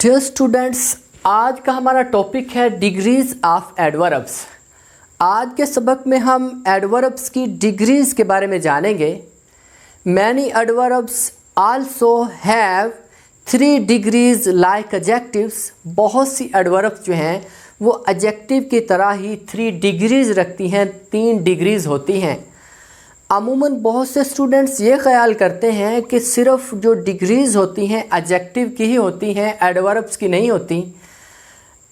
Dear students, आज का हमारा टॉपिक है डिग्रीज ऑफ एडवर्ब्स। आज के सबक में हम एडवर्ब्स की डिग्रीज के बारे में जानेंगे। Many adverbs also have 3 degrees like adjectives. बहुत सी एडवर्ब्स जो हैं वो एडजेक्टिव की तरह ही 3 डिग्रीज रखती हैं, 3 डिग्रीज होती हैं। अमूमन बहुत से स्टूडेंट्स ये ख्याल करते हैं कि सिर्फ जो डिग्रीज होती हैं एडजेक्टिव की ही होती हैं, एडवर्ब्स की नहीं होती।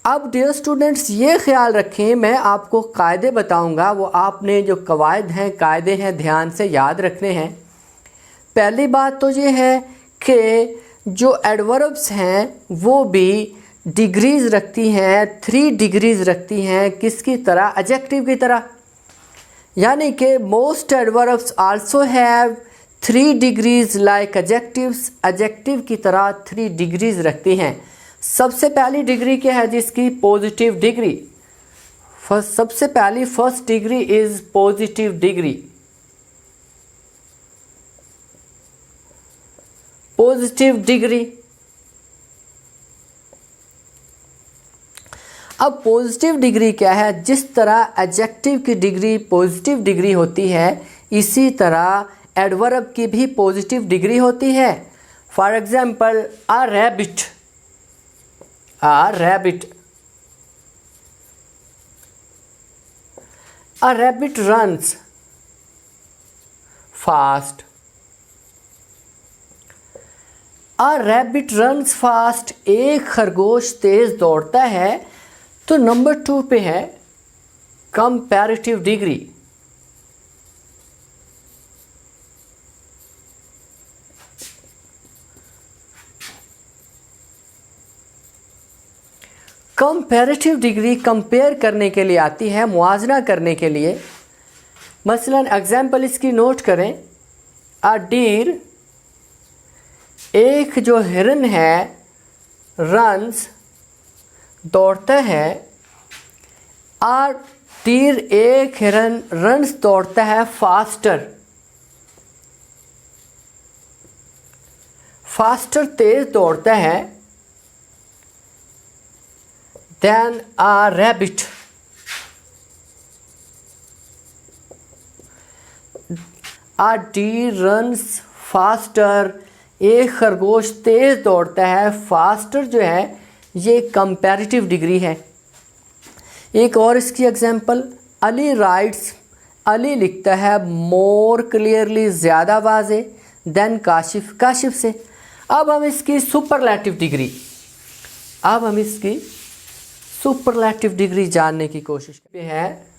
अब डियर स्टूडेंट्स ये ख्याल रखें, मैं आपको कायदे बताऊंगा, वो आपने जो कवायद हैं, कायदे हैं, ध्यान से याद रखने हैं। पहली बात तो ये है कि जो एडवर्ब्स हैं वो भी डिग्रीज रखती हैं, 3 डिग्रीज रखती हैं। किसकी तरह? एडजेक्टिव की तरह। यानी कि most adverbs also have 3 degrees like adjectives. Adjective की तरह 3 डिग्रीज रखती हैं। सबसे पहली डिग्री क्या है जिसकी? Positive degree. सबसे पहली first degree is positive degree. Positive degree. अब पॉजिटिव डिग्री क्या है? जिस तरह एडजेक्टिव की डिग्री पॉजिटिव डिग्री होती है, इसी तरह एडवर्ब की भी पॉजिटिव डिग्री होती है। For example, a rabbit. A rabbit. A rabbit runs fast. A rabbit runs fast. एक खरगोश तेज दौड़ता है। तो नंबर 2 पे है comparative degree. Comparative degree compare करने के लिए आती है, मुआवजा करने के लिए। मसलन एग्जाम्पल इसकी नोट करें। अ डीर, एक जो हिरन है, रन्स दौड़ता है। और डीर, एक हिरन, रन्स दौड़ता है फास्टर। फास्टर तेज दौड़ता है than a rabbit. A deer runs faster. एक खरगोश तेज दौड़ता है। फास्टर जो है ये कंपैरेटिव डिग्री है। एक और इसकी एग्जांपल, अली राइट्स। अली लिखता है मोर क्लियरली, ज़्यादा वाज़े, देन काशिफ, काशिफ से। अब हम इसकी सुपरलैटिव डिग्री जानने की कोशिश करते हैं।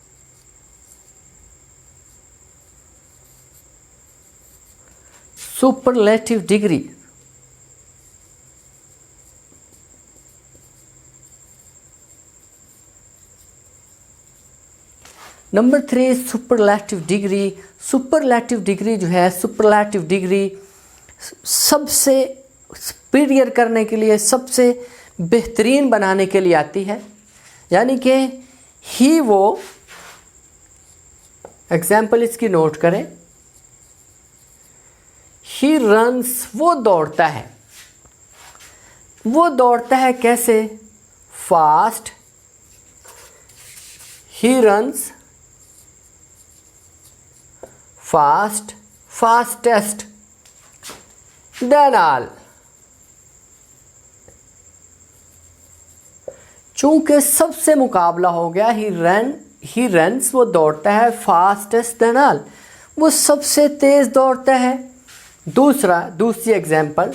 Superlative degree. Number 3 superlative degree. Superlative degree जो है, सुपरलैटिव डिग्री सबसे सुपीरियर करने के लिए, सबसे बेहतरीन बनाने के लिए आती है। यानी कि ही, वो, एग्जाम्पल इसकी नोट करें। ही रन्स, वो दौड़ता है। वो दौड़ता है कैसे? Fast. He runs fast, fastest, than all. चूंकि सबसे मुकाबला हो गया, ही रन्स, वो दौड़ता है फास्टेस्ट देन ऑल, वो सबसे तेज दौड़ता है। दूसरी example,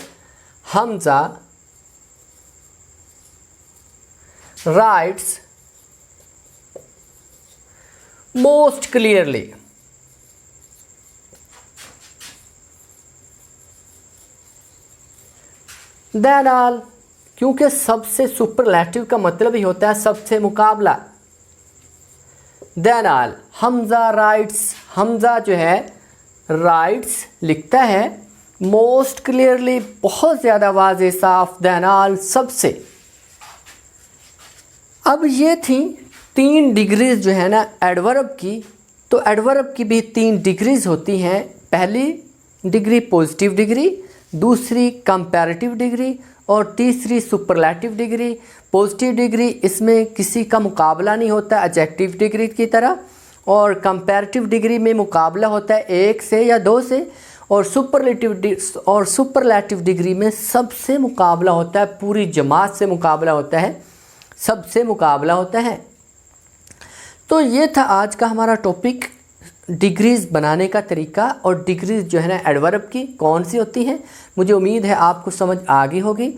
Hamza writes most clearly. Than all, क्योंकि सबसे सुपरलैटिव का मतलब ही होता है सबसे मुकाबला। Than all, Hamza writes. Hamza जो है राइट्स लिखता है मोस्ट क्लियरली, बहुत ज़्यादा वाज़े, साफ। देन ऑल, सबसे। अब ये थी 3 डिग्रीज जो है ना एडवर्ब की। तो एडवर्ब की भी 3 डिग्रीज होती हैं। पहली डिग्री पॉजिटिव डिग्री, दूसरी कंपैरेटिव डिग्री, और तीसरी सुपरलैटिव डिग्री। पॉजिटिव डिग्री, इसमें किसी का मुकाबला नहीं होता एडजेक्टिव डिग्री की तरह, और कंपैरेटिव डिग्री में मुकाबला होता है एक से या दो से, और सुपरलैटिव डिग्री में सबसे मुकाबला होता है, पूरी जमात से मुकाबला होता है, सबसे मुकाबला होता है। तो ये था आज का हमारा टॉपिक, डिग्रीज़ बनाने का तरीका, और डिग्रीज़ जो है ना एडवर्ब की कौन सी होती हैं। मुझे उम्मीद है आपको समझ आ गई होगी।